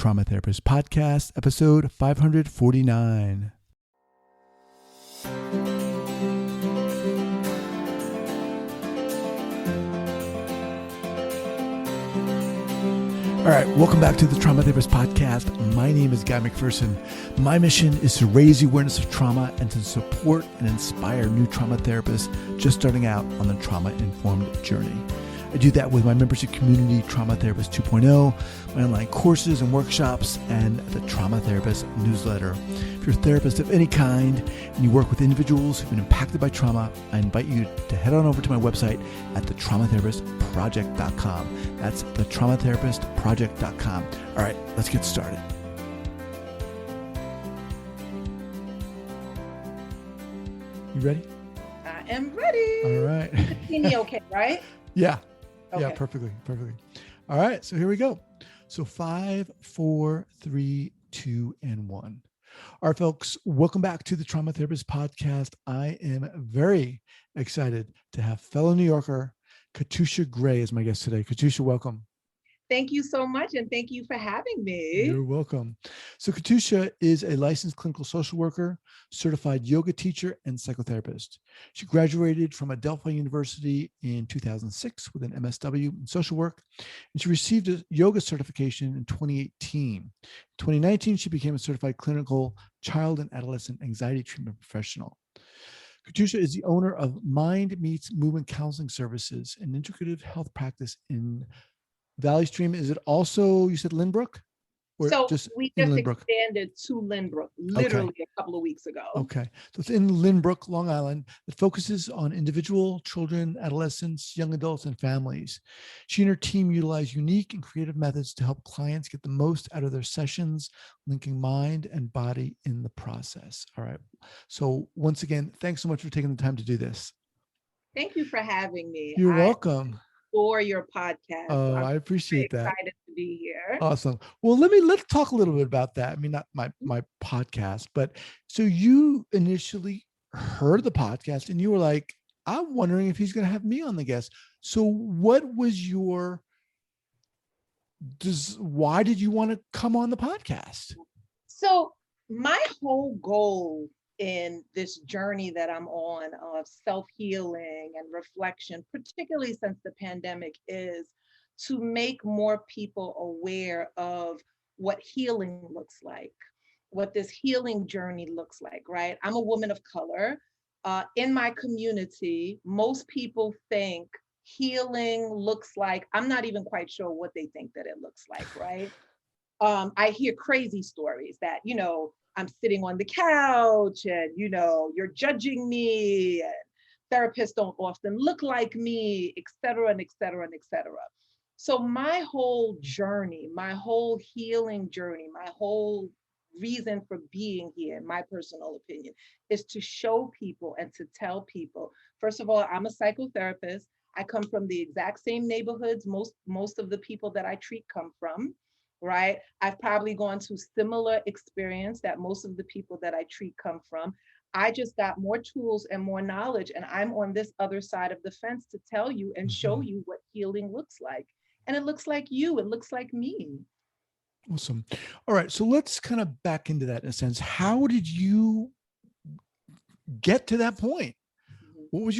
Trauma Therapist Podcast, episode 549. All right, welcome back to the Trauma Therapist Podcast. My name is Guy McPherson. My mission is to raise the awareness of trauma and to support and inspire new trauma therapists just starting out on the trauma-informed journey. I do that with my membership community, Trauma Therapist 2.0, my online courses and workshops, and the Trauma Therapist newsletter. If you're a therapist of any kind and you work with individuals who've been impacted by trauma, I invite you to head on over to my website at thetraumatherapistproject.com. That's thetraumatherapistproject.com. All right, let's get started. You ready? I am ready. All right. You can see me okay, right? Yeah. Okay. Yeah, perfectly. All right, so here we go. So 5, 4, 3, 2, and 1. All right, folks, welcome back to the Trauma Therapist Podcast. I am very excited to have fellow New Yorker Katiuscia Gray as my guest today. Katiuscia, welcome. Thank you so much, and thank you for having me. You're welcome. So Katiuscia is a licensed clinical social worker, certified yoga teacher, and psychotherapist. She graduated from Adelphi University in 2006 with an M.S.W. in social work, and she received a yoga certification in 2018. In 2019, she became a certified clinical child and adolescent anxiety treatment professional. Katiuscia is the owner of Mind Meets Movement Counseling Services, an integrative health practice in Valley Stream. Is it also, you said Lynbrook? We just Lynbrook? Expanded to Lynbrook literally a couple of weeks ago. Okay. So it's in Lynbrook, Long Island. It focuses on individual, children, adolescents, young adults, and families. She and her team utilize unique and creative methods to help clients get the most out of their sessions, linking mind and body in the process. All right. So once again, thanks so much for taking the time to do this. Thank you for having me. You're welcome. For your podcast. Oh, I appreciate that. Excited to be here. Awesome. Well, let's talk a little bit about that. I mean, not my podcast, but so you initially heard the podcast and you were like, I'm wondering if he's going to have me on the guest. So what was why did you want to come on the podcast? So my whole goal in this journey that I'm on of self-healing and reflection, particularly since the pandemic, is to make more people aware of what healing looks like, what this healing journey looks like, right? I'm a woman of color. In my community, most people think healing looks like, I'm not even quite sure what they think that it looks like, right? I hear crazy stories that, I'm sitting on the couch and, you're judging me, and therapists don't often look like me, et cetera, and et cetera, and et cetera. So my whole journey, my whole healing journey, my whole reason for being here, in my personal opinion, is to show people and to tell people, first of all, I'm a psychotherapist. I come from the exact same neighborhoods most of the people that I treat come from. Right? I've probably gone to similar experience that most of the people that I treat come from. I just got more tools and more knowledge, and I'm on this other side of the fence to tell you and show you what healing looks like. And it looks like you, it looks like me. Awesome. All right. So let's kind of back into that in a sense. How did you get to that point? What was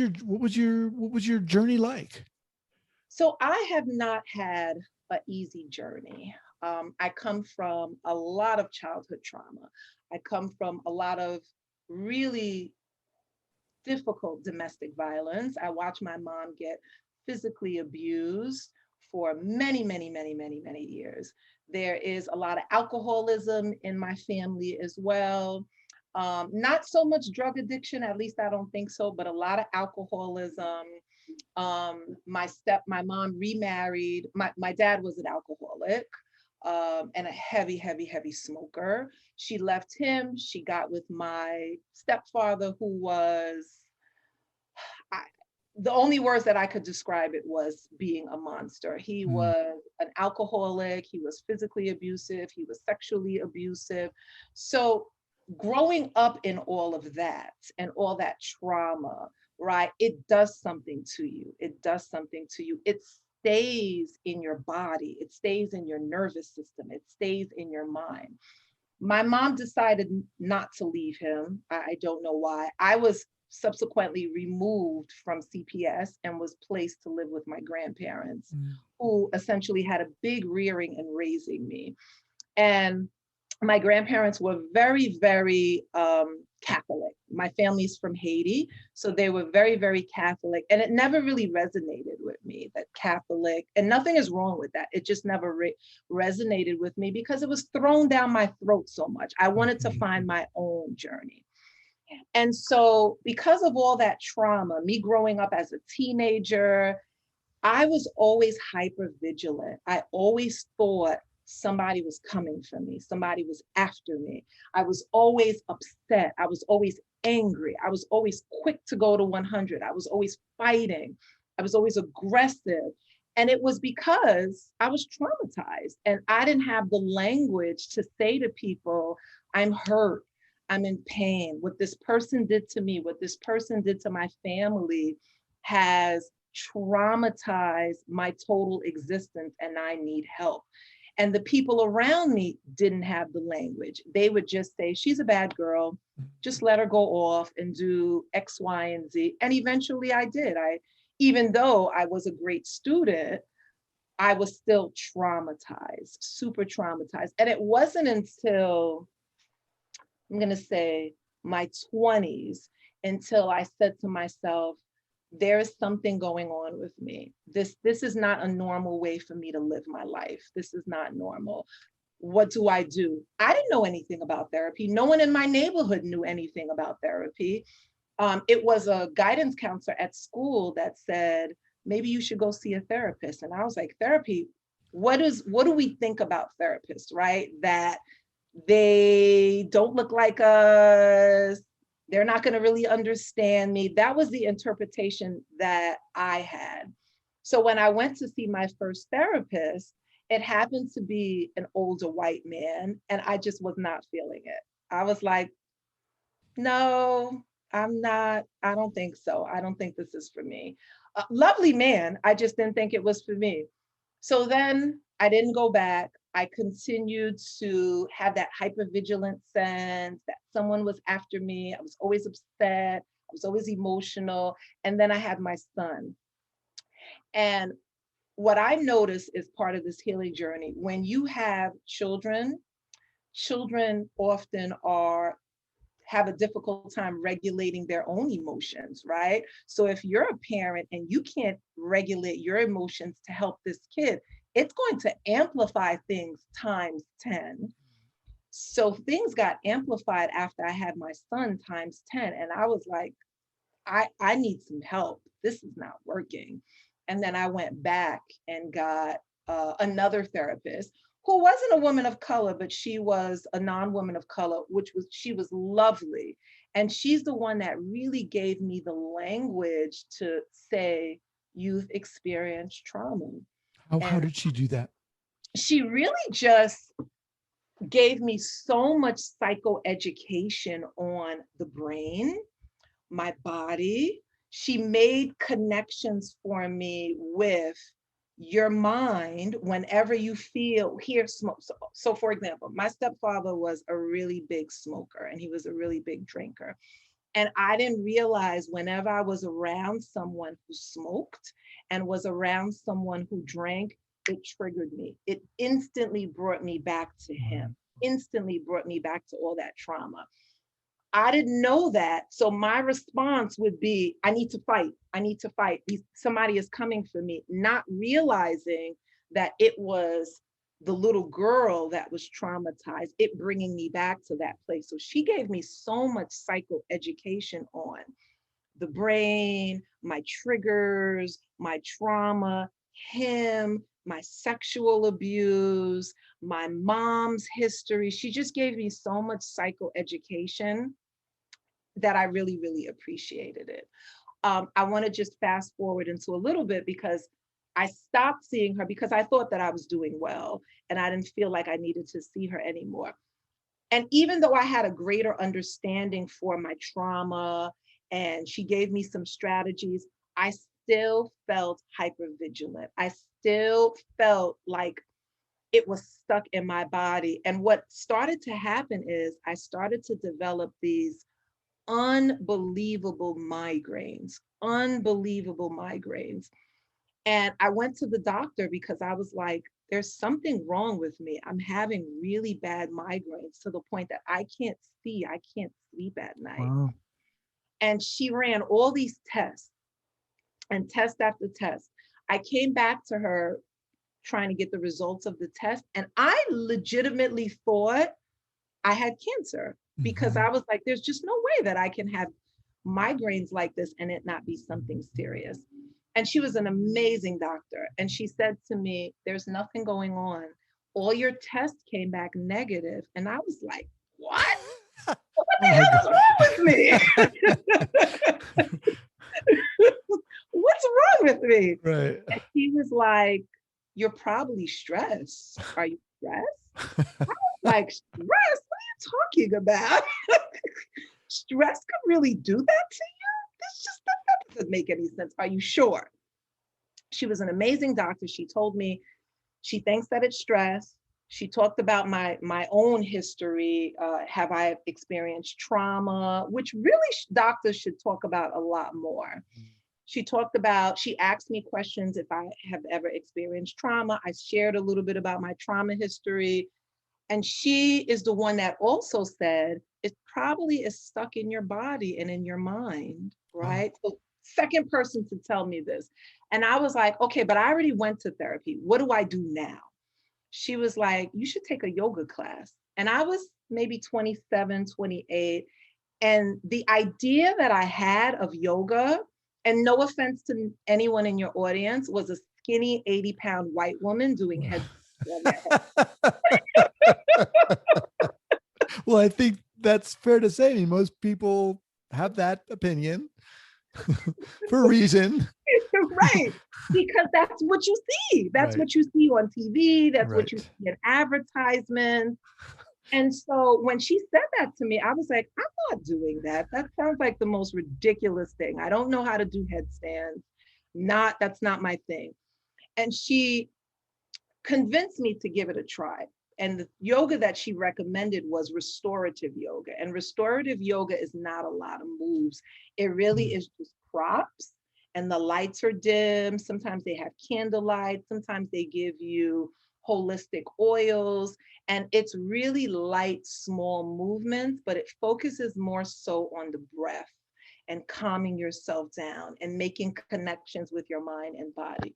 your journey like? So I have not had an easy journey. I come from a lot of childhood trauma. I come from a lot of really difficult domestic violence. I watched my mom get physically abused for many, many, many, many, many years. There is a lot of alcoholism in my family as well. Not so much drug addiction, at least I don't think so, but a lot of alcoholism. My mom remarried. My dad was an alcoholic. And a heavy, heavy, heavy smoker. She left him. She got with my stepfather, who was, the only words that I could describe it was being a monster. He was an alcoholic. He was physically abusive. He was sexually abusive. So growing up in all of that and all that trauma, right, it does something to you. It does something to you. It's stays in your body, it stays in your nervous system, it stays in your mind. My mom decided not to leave him. I don't know why. I was subsequently removed from CPS and was placed to live with my grandparents, Mm. who essentially had a big rearing and raising me. And my grandparents were very, very Catholic. My family's from Haiti, so they were very, very Catholic. And it never really resonated with me, that Catholic, and nothing is wrong with that. It just never resonated with me because it was thrown down my throat so much. I wanted to find my own journey. And so, because of all that trauma, me growing up as a teenager, I was always hyper vigilant. I always thought somebody was coming for me, somebody was after me. I was always upset. I was always angry. I was always quick to go to 100. I was always fighting. I was always aggressive. And it was because I was traumatized and I didn't have the language to say to people, I'm hurt. I'm in pain. What this person did to me, what this person did to my family has traumatized my total existence and I need help. And the people around me didn't have the language. They would just say, she's a bad girl, just let her go off and do X, Y, and Z. And eventually I did. Even though I was a great student, I was still traumatized, super traumatized. And it wasn't until, I'm going to say, my 20s until I said to myself, there's something going on with me. This is not a normal way for me to live my life. This is not normal. What do? I didn't know anything about therapy. No one in my neighborhood knew anything about therapy. It was a guidance counselor at school that said, maybe you should go see a therapist. And I was like, therapy? What do we think about therapists, right? That they don't look like us. They're not going to really understand me. That was the interpretation that I had. So when I went to see my first therapist, it happened to be an older white man, and I just was not feeling it. I was like, no, I'm not. I don't think so. I don't think this is for me. Lovely man. I just didn't think it was for me. So then I didn't go back. I continued to have that hypervigilant sense that someone was after me. I was always upset. I was always emotional. And then I had my son. And what I noticed is part of this healing journey, when you have children, children often have a difficult time regulating their own emotions, right? So if you're a parent and you can't regulate your emotions to help this kid, it's going to amplify things times 10. So things got amplified after I had my son times 10. And I was like, I need some help. This is not working. And then I went back and got another therapist who wasn't a woman of color, but she was a non-woman of color, she was lovely. And she's the one that really gave me the language to say, you've experienced trauma. How And did she do that? she really just gave me so much psychoeducation on the brain, my body. She made connections for me with your mind whenever you hear smoke. So for example, my stepfather was a really big smoker and he was a really big drinker. And I didn't realize whenever I was around someone who smoked and was around someone who drank, it triggered me. It instantly brought me back to him, instantly brought me back to all that trauma. I didn't know that. So my response would be, I need to fight. I need to fight. Somebody is coming for me, not realizing that it was the little girl that was traumatized, it bringing me back to that place. So she gave me so much psychoeducation on the brain, my triggers, my trauma, him, my sexual abuse, my mom's history. She just gave me so much psychoeducation that I really, really appreciated it. I want to just fast forward into a little bit because I stopped seeing her because I thought that I was doing well and I didn't feel like I needed to see her anymore. And even though I had a greater understanding for my trauma and she gave me some strategies, I still felt hypervigilant. I still felt like it was stuck in my body. And what started to happen is I started to develop these unbelievable migraines, unbelievable migraines. And I went to the doctor because I was like, there's something wrong with me. I'm having really bad migraines to the point that I can't see, I can't sleep at night. Wow. And she ran all these tests and test after test. I came back to her trying to get the results of the test, and I legitimately thought I had cancer because Mhm. I was like, there's just no way that I can have migraines like this and it not be something serious. And she was an amazing doctor. And she said to me, there's nothing going on. All your tests came back negative. And I was like, what? What Oh the my hell God. is wrong with me? What's wrong with me? Right. And she was like, you're probably stressed. Are you stressed? Like, stress? What are you talking about? Stress could really do that to you? That doesn't make any sense. Are you sure? She was an amazing doctor. She told me she thinks that it's stress. She talked about my own history. Have I experienced trauma? Which really doctors should talk about a lot more. She talked about, she asked me questions if I have ever experienced trauma. I shared a little bit about my trauma history. And she is the one that also said, it probably is stuck in your body and in your mind, Wow. right? So, second person to tell me this. And I was like, okay, but I already went to therapy. What do I do now? She was like, you should take a yoga class. And I was maybe 27, 28. And the idea that I had of yoga, and no offense to anyone in your audience, was a skinny 80-pound white woman doing head on their head. Well, I think that's fair to say. I mean, most people have that opinion for a reason. Right. Because that's what you see. That's Right. what you see on TV. That's what you Right. see in advertisements. And so when she said that to me, I was like, I'm not doing that. That sounds like the most ridiculous thing. I don't know how to do headstands. That's not my thing. And she convinced me to give it a try. And the yoga that she recommended was restorative yoga. And restorative yoga is not a lot of moves. It really Mm. is just props, and the lights are dim. Sometimes they have candlelight. Sometimes they give you holistic oils. And it's really light, small movements, but it focuses more so on the breath and calming yourself down and making connections with your mind and body.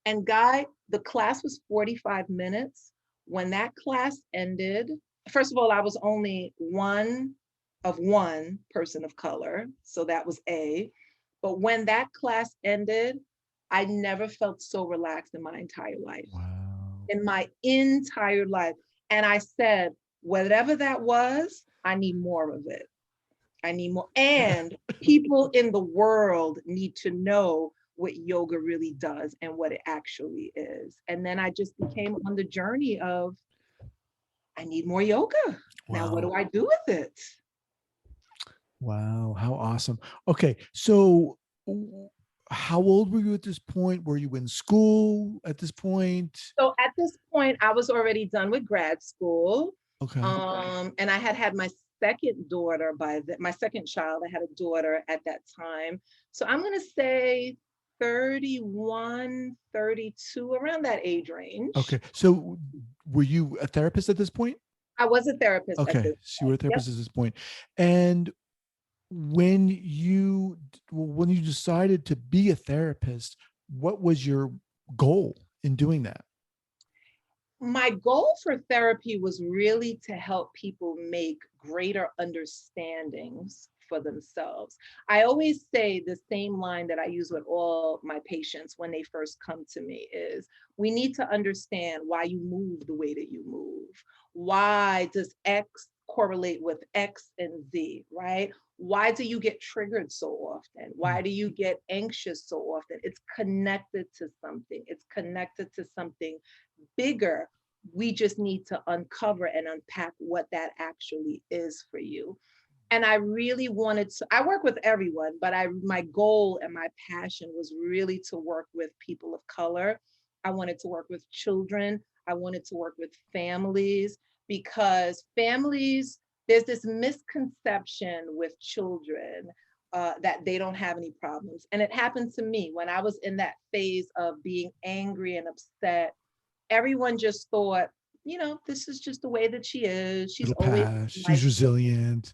And Guy, the class was 45 minutes. When that class ended, first of all, I was only one person of color. So that was A. But when that class ended, I never felt so relaxed in my entire life. Wow. In my entire life. And I said, whatever that was, I need more of it. I need more. And people in the world need to know what yoga really does and what it actually is. And then I just became on the journey of, I need more yoga. Now, what do Wow. I do with it? Wow. How awesome. Okay. So, how old were you at this point? Were you in school at this point? So at this point, I was already done with grad school. Okay. And I had my second daughter my second child. I had a daughter at that time. So I'm going to say 31, 32, around that age range. Okay. So, were you a therapist at this point? I was a therapist at Okay. this So you were point. a Yep. therapist at this point. And when you decided to be a therapist, what was your goal in doing that? My goal for therapy was really to help people make greater understandings for themselves. I always say the same line that I use with all my patients when they first come to me is, we need to understand why you move the way that you move. Why does X correlate with X and Z, right? Why do you get triggered so often? Why do you get anxious so often? It's connected to something. It's connected to something bigger. We just need to uncover and unpack what that actually is for you. And I really wanted to, I work with everyone, but my goal and my passion was really to work with people of color I wanted to work with children. I wanted to work with families, because families, there's this misconception with children that they don't have any problems. And it happened to me when I was in that phase of being angry and upset. Everyone just thought, this is just the way that she is. She's It'll always pass. like She's resilient.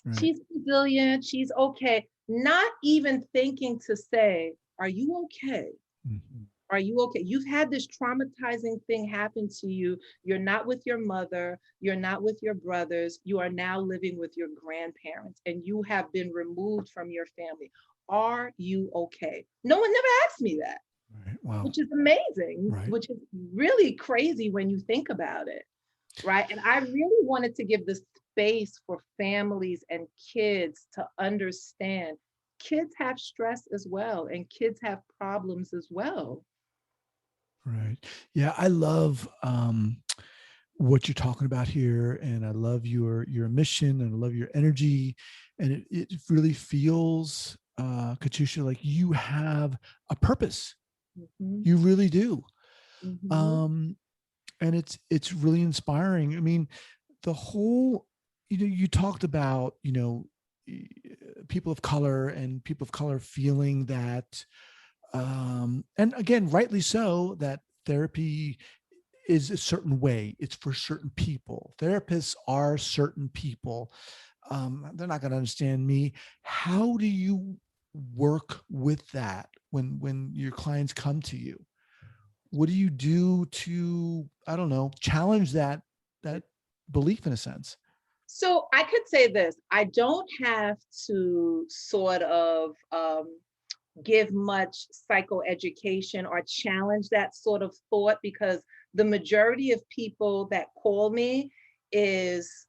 Right. she's resilient, she's okay. Not even thinking to say, are you okay? Mhm. Are you okay? You've had this traumatizing thing happen to you. You're not with your mother. You're not with your brothers. You are now living with your grandparents and you have been removed from your family. Are you okay? No one never asked me that, Right. Wow. which is amazing, Right. which is really crazy when you think about it. Right. And I really wanted to give the space for families and kids to understand kids have stress as well, and kids have problems as well. Right. Yeah, I love what you're talking about here, and I love your mission, and I love your energy, and it really feels, Katiuscia, like you have a purpose. Mhm, You really do, mhm. um, and it's really inspiring. I mean, the whole, you talked about, people of color and people of color feeling that, and again, rightly so, that therapy is a certain way. It's for certain people. Therapists are certain people. They're not going to understand me. How do you work with that when your clients come to you? What do you do to, I don't know, challenge that belief in a sense? So I could say this, I don't have to sort of give much psychoeducation or challenge that sort of thought, because the majority of people that call me is,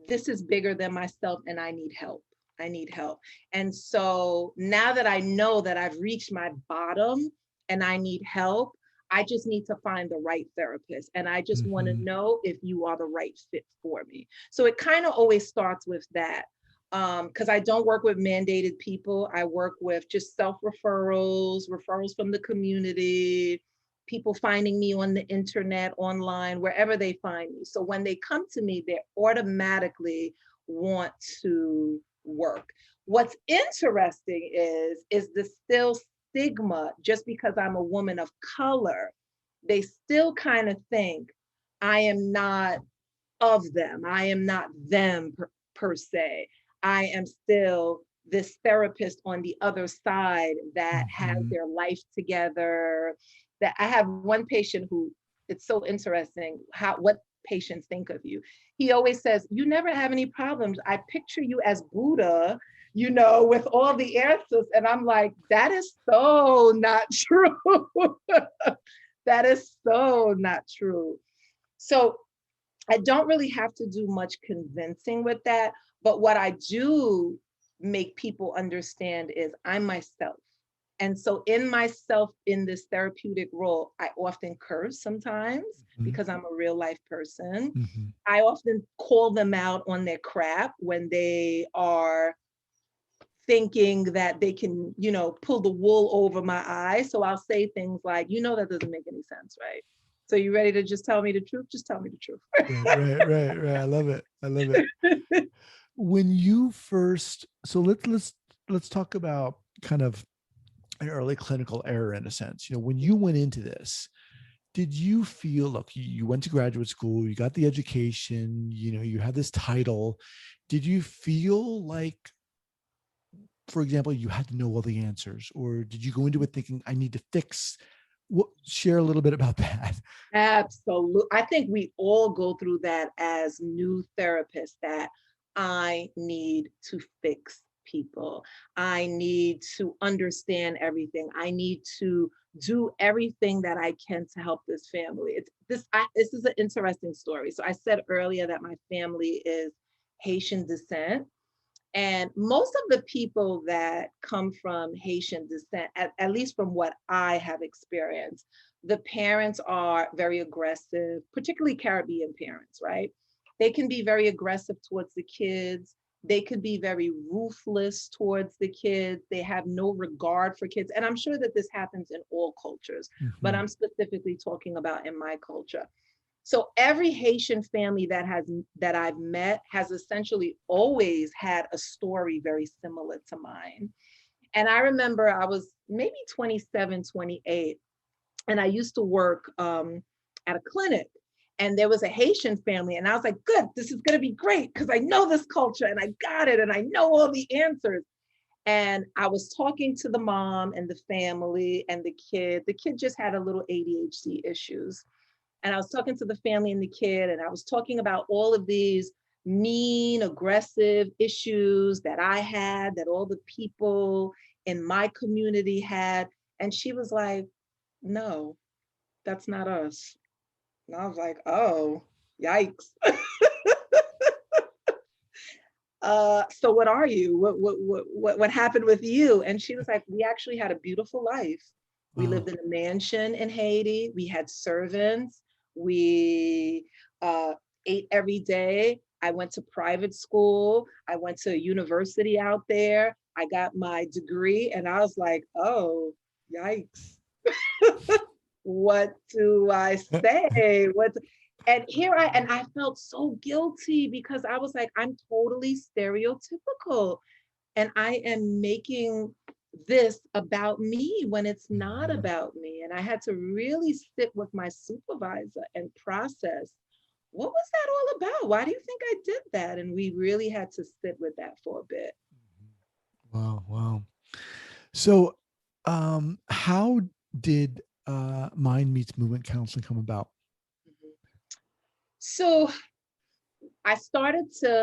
this is bigger than myself and I need help. I need help. And so now that I know that I've reached my bottom and I need help, I just need to find the right therapist. And I just want to Mhm. know if you are the right fit for me. So it kind of always starts with that. Because I don't work with mandated people. I work with just self referrals, referrals from the community, people finding me on the internet, online, wherever they find me. So when they come to me, they automatically want to work. What's interesting is the still stigma, just because I'm a woman of color, they still kind of think I am not of them. I am not them per se. I am still this therapist on the other side that has Mhm. their life together. That I have one patient who, it's so interesting how what patients think of you. He always says, "You never have any problems. I picture you as Buddha, with all the answers." And I'm like, that is so not true. That is so not true. So I don't really have to do much convincing with that. But what I do make people understand is I'm myself. And so in myself, in this therapeutic role, I often curse sometimes Mhm. because I'm a real life person. Mhm. I often call them out on their crap when they are thinking that they can, pull the wool over my eyes. So I'll say things like, that doesn't make any sense, right? So you ready to just tell me the truth? Just tell me the truth. Right, right, right, right. I love it. I love it. When you first, so let's talk about kind of an early clinical error in a sense. When you went into this, did you feel, look, you went to graduate school, you got the education, you had this title. Did you feel like, for example, you had to know all the answers, or did you go into it thinking, I need to fix? What, share a little bit about that. Absolutely. I think we all go through that as new therapists, that I need to fix people. I need to understand everything. I need to do everything that I can to help this family. This is an interesting story. So I said earlier that my family is Haitian descent. And most of the people that come from Haitian descent, at least from what I have experienced, the parents are very aggressive, particularly Caribbean parents, right? They can be very aggressive towards the kids. They could be very ruthless towards the kids. They have no regard for kids. And I'm sure that this happens in all cultures, but Mhm. I'm specifically talking about in my culture. So every Haitian family that I've met has essentially always had a story very similar to mine. And I remember I was maybe 27, 28, and I used to work at a clinic. And there was a Haitian family, and I was like, good, this is gonna be great because I know this culture and I got it and I know all the answers. And I was talking to the mom and the family and the kid. The kid just had a little ADHD issues. And I was talking to the family and the kid, and I was talking about all of these mean, aggressive issues that I had, that all the people in my community had. And she was like, no, that's not us. And I was like, oh, yikes. So what are you? What happened with you? And she was like, we actually had a beautiful life. We lived Wow. in a mansion in Haiti. We had servants. We uh, ate every day. I went to private school. I went to a university out there. I got my degree, and I was like, oh, yikes. What do I say? And here and I felt so guilty because I was like, I'm totally stereotypical and I am making this about me when it's not Mhm. about me. And I had to really sit with my supervisor and process, what was that all about? Why do you think I did that? And we really had to sit with that for a bit. Wow. Wow. So, how did Mind Meets Movement counseling come about? Mhm. So I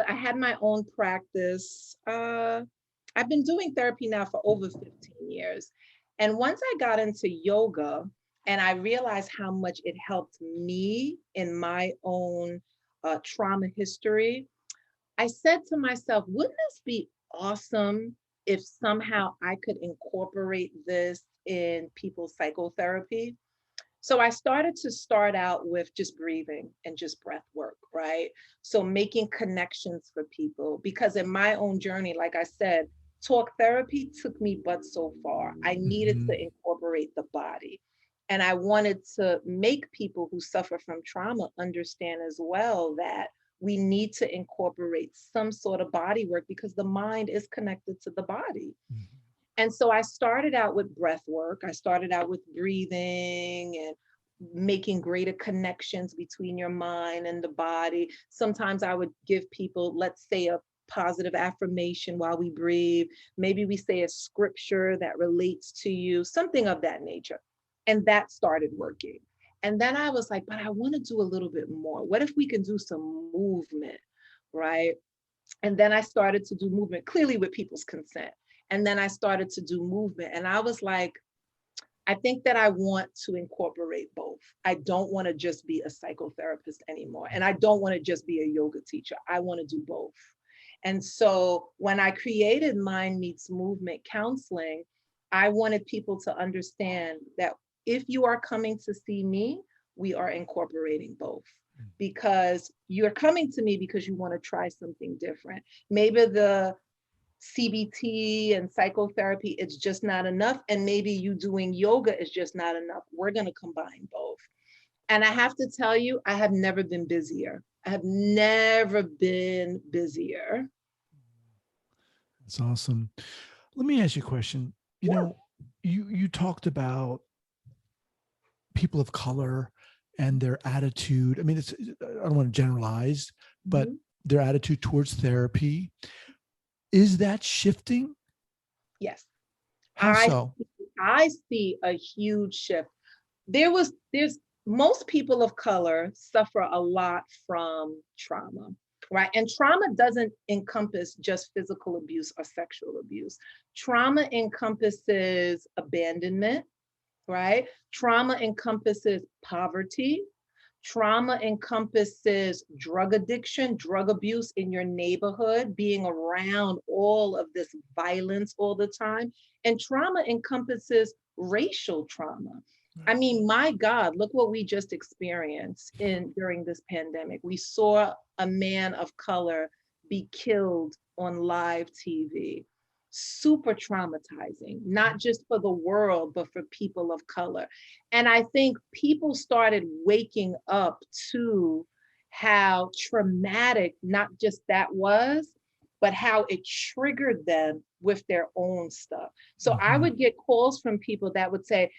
had my own practice. I've been doing therapy now for over 15 years. And once I got into yoga and I realized how much it helped me in my own trauma history, I said to myself, wouldn't this be awesome if somehow I could incorporate this in people's psychotherapy? So I started to start out with just breathing and just breath work, right? So making connections for people, because in my own journey, like I said, talk therapy took me but so far. I needed Mhm. to incorporate the body. And I wanted to make people who suffer from trauma understand as well that we need to incorporate some sort of body work because the mind is connected to the body. Mhm. And so I started out with breath work. I started out with breathing and making greater connections between your mind and the body. Sometimes I would give people, let's say, a positive affirmation while we breathe. Maybe we say a scripture that relates to you, something of that nature. And that started working. And then I was like, but I want to do a little bit more. What if we can do some movement, right? And then I started to do movement, clearly with people's consent. And then I started to do movement. And I was like, I think that I want to incorporate both. I don't want to just be a psychotherapist anymore. And I don't want to just be a yoga teacher. I want to do both. And so when I created Mind Meets Movement Counseling, I wanted people to understand that if you are coming to see me, we are incorporating both because you're coming to me because you want to try something different. Maybe the CBT and psychotherapy, it's just not enough. And maybe you doing yoga is just not enough. We're going to combine both. And I have to tell you, I have never been busier. I have never been busier. That's awesome. Let me ask you a question. You Yeah. know, you talked about people of color and their attitude. I mean, it's I don't want to generalize, but Mhm. their attitude towards therapy, is that shifting? Yes. How I so? I see a huge shift. There's most people of color suffer a lot from trauma, right? And trauma doesn't encompass just physical abuse or sexual abuse. Trauma encompasses abandonment, right? Trauma encompasses poverty. Trauma encompasses drug addiction, drug abuse in your neighborhood, being around all of this violence all the time. And trauma encompasses racial trauma. I mean, my God, look what we just experienced in during this pandemic. We saw a man of color be killed on live TV. Super traumatizing, not just for the world, but for people of color. And I think people started waking up to how traumatic not just that was, but how it triggered them with their own stuff. So I Mhm. would get calls from people that would say,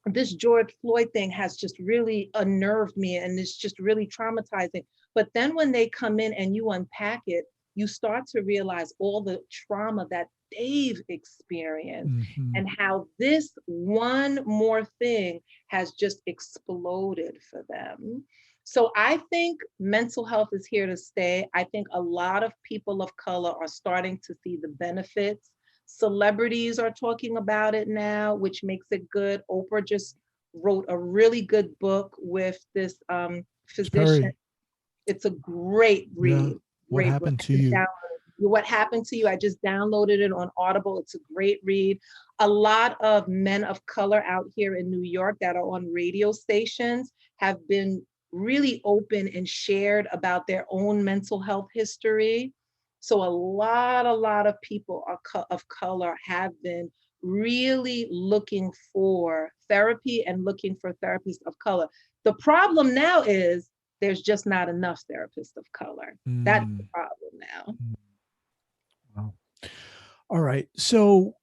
this George Floyd thing has just really unnerved me and it's just really traumatizing. But then when they come in and you unpack it, you start to realize all the trauma that they've experienced Mhm. and how this one more thing has just exploded for them. So I think mental health is here to stay. I think a lot of people of color are starting to see the benefits. Celebrities are talking about it now, which makes it good. Oprah just wrote a really good book with this Miss physician. Perry, It's a great yeah. read, What great book. happened I to just you? downloaded What Happened to You. I just downloaded it on Audible. It's a great read. A lot of men of color out here in New York that are on radio stations have been really open and shared about their own mental health history. So a lot of people of color have been really looking for therapy and looking for therapists of color. The problem now is there's just not enough therapists of color. That's the Mm. problem now. Mm. Wow. All right. So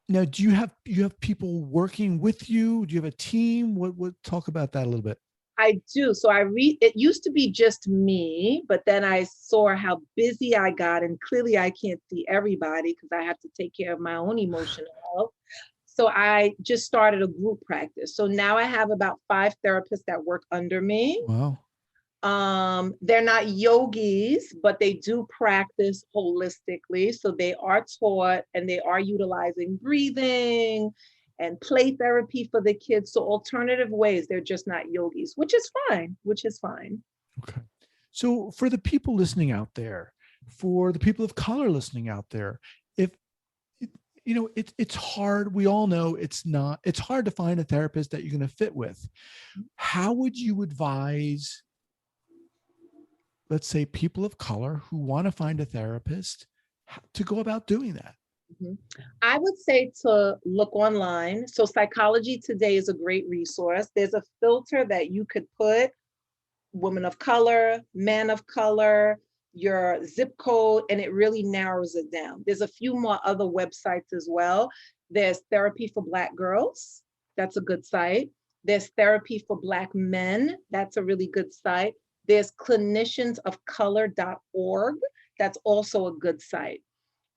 now, do you have people working with you? Do you have a team? What talk about that a little bit? I do. So it used to be just me, but then I saw how busy I got, and clearly I can't see everybody because I have to take care of my own emotional health. So I just started a group practice. So now I have about 5 therapists that work under me. Wow. They're not yogis, but they do practice holistically. So they are taught and they are utilizing breathing and play therapy for the kids. So alternative ways, they're just not yogis, which is fine, which is fine. Okay. So for the people listening out there, for the people of color listening out there, if it's hard. We all know it's hard to find a therapist that you're going to fit with. How would you advise, let's say, people of color who want to find a therapist to go about doing that? Mhm. I would say to look online. So Psychology Today is a great resource. There's a filter that you could put woman of color, man of color, your zip code, and it really narrows it down. There's a few more other websites as well. There's Therapy for Black Girls. That's a good site. There's Therapy for Black Men. That's a really good site. There's cliniciansofcolor.org. That's also a good site.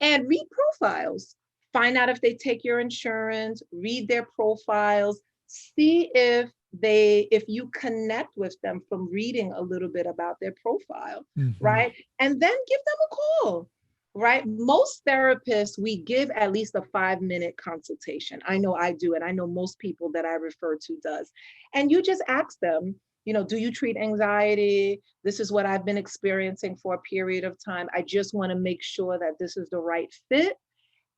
And read profiles. Find out if they take your insurance, read their profiles, see if you connect with them from reading a little bit about their profile, Mhm. right? And then give them a call, right? Most therapists, we give at least a 5-minute consultation. I know I do, and I know most people that I refer to does. And you just ask them, do you treat anxiety? This is what I've been experiencing for a period of time. I just want to make sure that this is the right fit,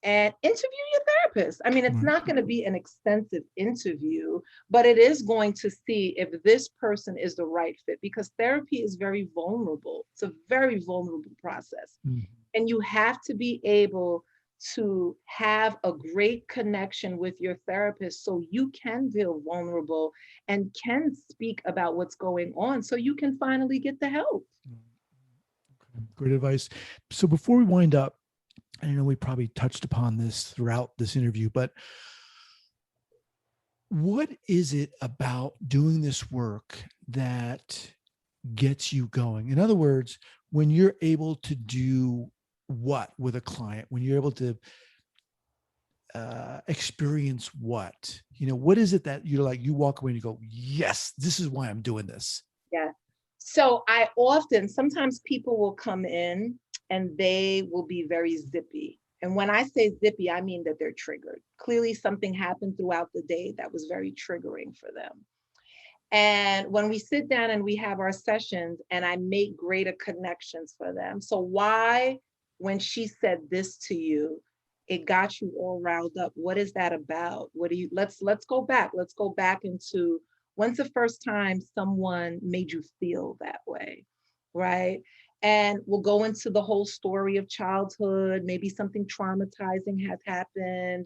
and interview your therapist. I mean, it's Right. not going to be an extensive interview, but it is going to see if this person is the right fit because therapy is very vulnerable. It's a very vulnerable process. Mhm. And you have to be able to have a great connection with your therapist so you can feel vulnerable and can speak about what's going on so you can finally get the help. Okay. Great advice. So before we wind up, I know we probably touched upon this throughout this interview, but what is it about doing this work that gets you going? In other words, when you're able to do what with a client, when you're able to experience what is it that you're like, you walk away and you go, yes, this is why I'm doing this. Yeah. So sometimes people will come in and they will be very zippy. And when I say zippy, I mean that they're triggered. Clearly, something happened throughout the day that was very triggering for them. And when we sit down and we have our sessions and I make greater connections for them. So why, when she said this to you, it got you all riled up? What is that about? What do you, let's go back. Let's go back into when's the first time someone made you feel that way, right? And we'll go into the whole story of childhood. Maybe something traumatizing has happened,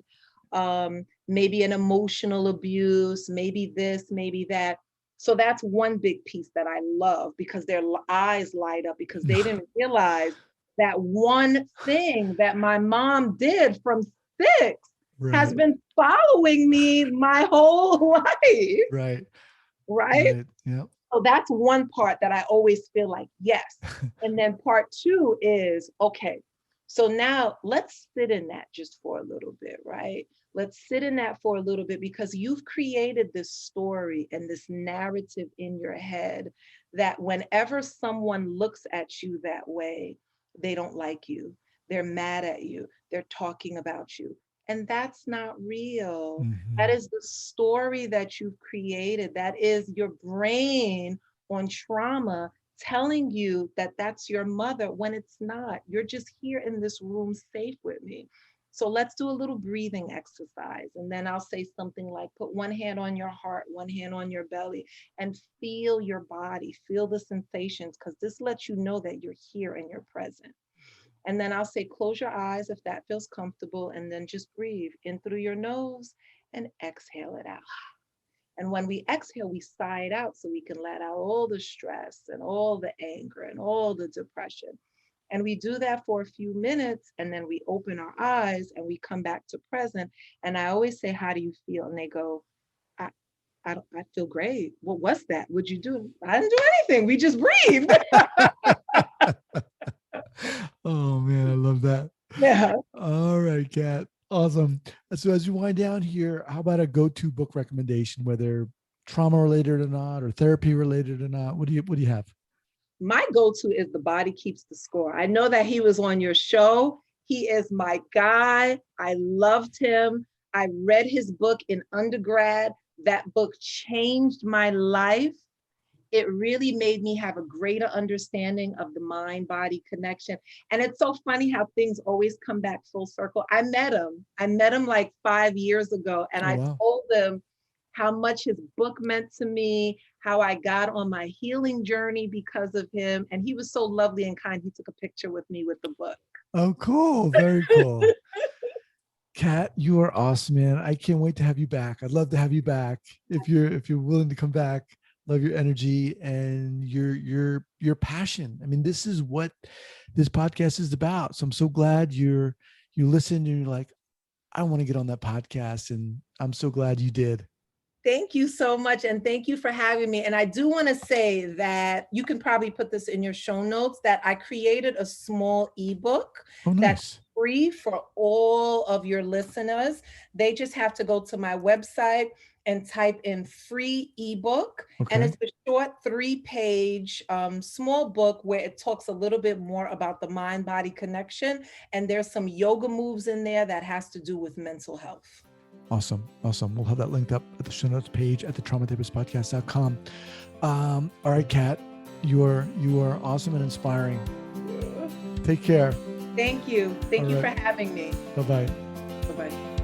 maybe an emotional abuse, maybe this, maybe that. So that's one big piece that I love, because their eyes light up, because they didn't realize that one thing that my mom did from 6 has Right. been following me my whole life. Right. Right. Right. Yeah. So that's one part that I always feel like, yes. And then part 2 is, okay, so now let's sit in that just for a little bit, right? Let's sit in that for a little bit, because you've created this story and this narrative in your head that whenever someone looks at you that way, they don't like you. They're mad at you. They're talking about you. And that's not real. That is the story that you've created. That is your brain on trauma telling you that that's your mother when it's not. You're just here in this room safe with me. So let's do a little breathing exercise. And then I'll say something like, put one hand on your heart, one hand on your belly, and feel your body, feel the sensations, because this lets you know that you're here and you're present. And then I'll say, close your eyes if that feels comfortable, and then just breathe in through your nose and exhale it out. And when we exhale, we sigh it out so we can let out all the stress and all the anger and all the depression. And we do that for a few minutes, and then we open our eyes and we come back to present. And I always say, how do you feel? And they go, I feel great. What was that? What'd you do? I didn't do anything. We just breathed. Oh man, I love that. Yeah. All right, Kat. Awesome. So as you wind down here, how about a go-to book recommendation, whether trauma related or not, or therapy related or not? What do you have? My go-to is The Body Keeps the Score. I know that he was on your show. He is my guy. I loved him. I read his book in undergrad. That book changed my life. It really made me have a greater understanding of the mind-body connection. And it's so funny how things always come back full circle. I met him like 5 years ago, and Oh, I wow. told him how much his book meant to me, how I got on my healing journey because of him. And he was so lovely and kind. He took a picture with me with the book. Oh, cool. Very cool. Kat, you are awesome, man. I can't wait to have you back. I'd love to have you back if you're willing to come back. Love your energy and your passion. I mean, this is what this podcast is about. So I'm so glad you listened and you're like, I want to get on that podcast, and I'm so glad you did. Thank you so much. And thank you for having me. And I do want to say that you can probably put this in your show notes, that I created a small ebook that's free for all of your listeners. They just have to go to my website and type in free ebook. Okay. And it's a short 3-page small book where it talks a little bit more about the mind-body connection. And there's some yoga moves in there that has to do with mental health. Awesome. We'll have that linked up at the show notes page at the traumatherapistpodcast.com. All right, Kat, you are awesome and inspiring. Take care. Thank you. Thank you for having me. Bye-bye. Bye-bye.